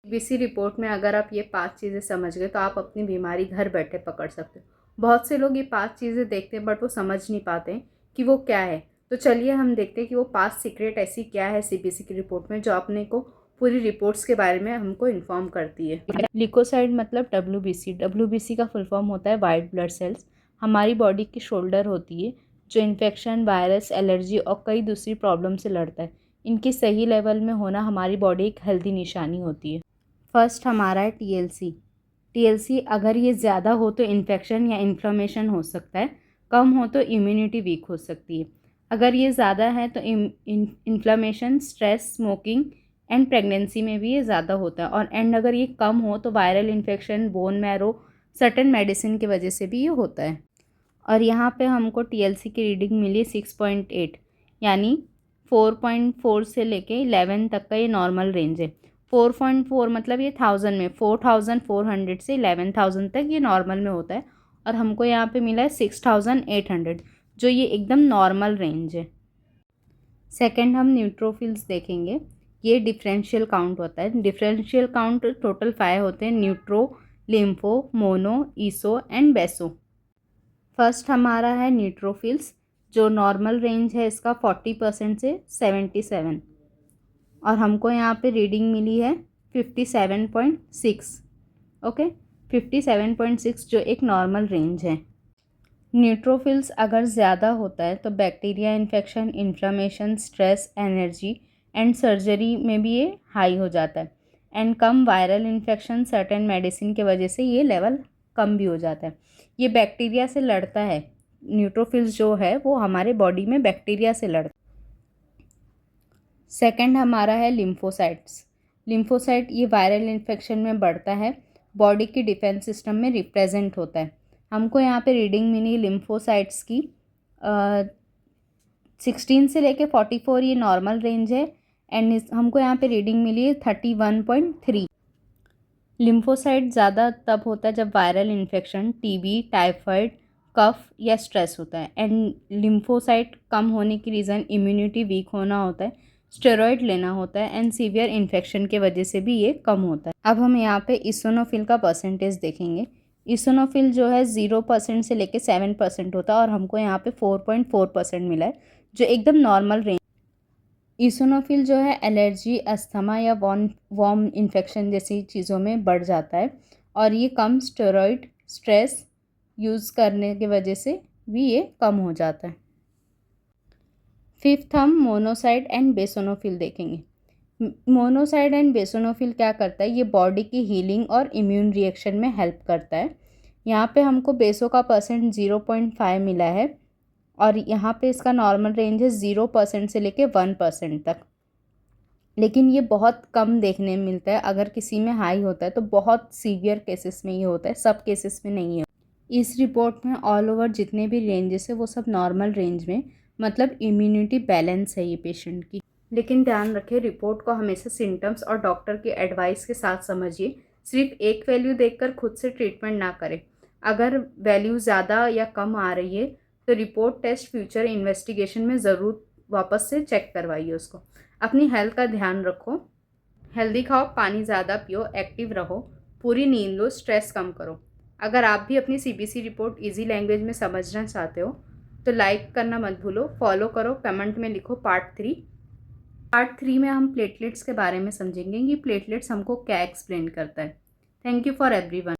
CBC report में अगर आप ये 5 चीज़ें समझ गए तो आप अपनी बीमारी घर बैठे पकड़ सकते हो। बहुत से लोग ये 5 चीज़ें देखते हैं बट वो समझ नहीं पाते हैं कि वो क्या है। तो चलिए हम देखते हैं कि वो 5 सीक्रेट ऐसी क्या है सीबीसी की रिपोर्ट में जो अपने को पूरी रिपोर्ट्स के बारे में हमको इन्फॉर्म करती है। लिकोसाइड मतलब डब्ल्यूबीसी। डब्ल्यूबीसी का फुल फॉर्म होता है वाइट ब्लड सेल्स। हमारी बॉडी की शोल्डर होती है जो इन्फेक्शन, वायरस, एलर्जी और कई दूसरी प्रॉब्लम से लड़ता है। इनकी सही लेवल में होना हमारी बॉडी एक हेल्दी निशानी होती है। फर्स्ट हमारा है टीएलसी। टीएलसी अगर ये ज़्यादा हो तो इन्फेक्शन या इन्फ्लेमेशन हो सकता है, कम हो तो इम्यूनिटी वीक हो सकती है। अगर ये ज़्यादा है तो inflammation, stress, smoking and pregnancy में भी ये ज़्यादा होता है। और अगर ये कम हो तो viral infection, bone marrow, certain medicine की वजह से भी ये होता है। और यहाँ पे हमको टीएलसी की रीडिंग मिली 6.8, यानी 4.4 से लेके 11 तक का ये नॉर्मल रेंज है। 4.4 मतलब ये 1000 में 4400 से 11,000 तक ये नॉर्मल में होता है। और हमको यहाँ पे मिला है 6800, जो ये एकदम नॉर्मल रेंज है। सेकंड हम न्यूट्रोफिल्स देखेंगे। ये डिफरेंशियल काउंट होता है। डिफरेंशियल काउंट टोटल 5 होते हैं: न्यूट्रो, लिम्फो, मोनो, ईसो एंड बेसो। फर्स्ट हमारा है न्यूट्रोफिल्स, जो नॉर्मल रेंज है इसका 40% से 77, और हमको यहाँ पे रीडिंग मिली है 57.6। ओके, 57.6 जो एक नॉर्मल रेंज है। न्यूट्रोफिल्स अगर ज़्यादा होता है तो bacteria infection, inflammation, stress, energy and surgery में भी ये हाई हो जाता है। And come viral infection, certain medicine के वजह से ये लेवल कम भी हो जाता है। ये बैक्टीरिया से लड़ता है। न्यूट्रोफिल्स जो है वो हमारे बॉडी में बैक्टीरिया से लड़ता है। सेकंड हमारा है लिम्फोसाइट्स। लिम्फोसाइट ये वायरल इन्फेक्शन में बढ़ता है, बॉडी की डिफेंस सिस्टम में रिप्रेजेंट होता है। हमको यहाँ पे रीडिंग मिली लिम्फोसाइट्स की 16 से लेके 44, ये नॉर्मल रेंज है। एंड हमको यहाँ पे रीडिंग मिली है 31.3। लिम्फोसाइट ज़्यादा तब होता है जब वायरल इन्फेक्शन, टीबी, टाइफाइड, कफ या स्ट्रेस होता है। एंड लिम्फोसाइट कम होने की रीज़न इम्यूनिटी वीक होना होता है, स्टेरॉइड लेना होता है एंड सीवियर इन्फेक्शन के वजह से भी ये कम होता है। अब हम यहाँ पे इसोनोफिल का परसेंटेज देखेंगे। इसोनोफिल जो है 0% से लेके 7% होता है, और हमको यहाँ पे 4.4% मिला है, जो एकदम नॉर्मल रेंज। इसोनोफिल जो है एलर्जी, अस्थमा या वॉर्म इन्फेक्शन जैसी चीज़ों में बढ़ जाता है, और ये कम स्टेरॉइड, स्ट्रेस यूज़ करने की वजह से भी ये कम हो जाता है। फिफ्थ हम मोनोसाइड एंड बेसोनोफिल देखेंगे। मोनोसाइड एंड बेसोनोफिल क्या करता है, ये बॉडी की हीलिंग और इम्यून रिएक्शन में हेल्प करता है। यहाँ पे हमको बेसो का परसेंट 0.5 मिला है, और यहाँ पे इसका नॉर्मल रेंज है 0% से लेके 1% तक। लेकिन ये बहुत कम देखने में मिलता है। अगर किसी में हाई होता है तो बहुत सीवियर केसेस में ये होता है, सब केसेस में नहीं है। इस रिपोर्ट में ऑल ओवर जितने भी रेंजेस है वो सब नॉर्मल रेंज में, मतलब इम्यूनिटी बैलेंस है ये पेशेंट की। लेकिन ध्यान रखें, रिपोर्ट को हमेशा सिम्टम्स और डॉक्टर की एडवाइस के साथ समझिए। सिर्फ एक वैल्यू देखकर खुद से ट्रीटमेंट ना करें। अगर वैल्यू ज़्यादा या कम आ रही है तो रिपोर्ट, टेस्ट, फ्यूचर इन्वेस्टिगेशन में ज़रूर वापस से चेक करवाइए उसको। अपनी हेल्थ का ध्यान रखो, हेल्दी खाओ, पानी ज़्यादा पियो, एक्टिव रहो, पूरी नींद लो, स्ट्रेस कम करो। अगर आप भी अपनी सीबीसी रिपोर्ट इजी लैंग्वेज में समझना चाहते हो तो लाइक करना मत भूलो, फॉलो करो, कमेंट में लिखो पार्ट 3। पार्ट 3 में हम प्लेटलेट्स के बारे में समझेंगे कि प्लेटलेट्स हमको क्या एक्सप्लेन करता है। Thank you for everyone.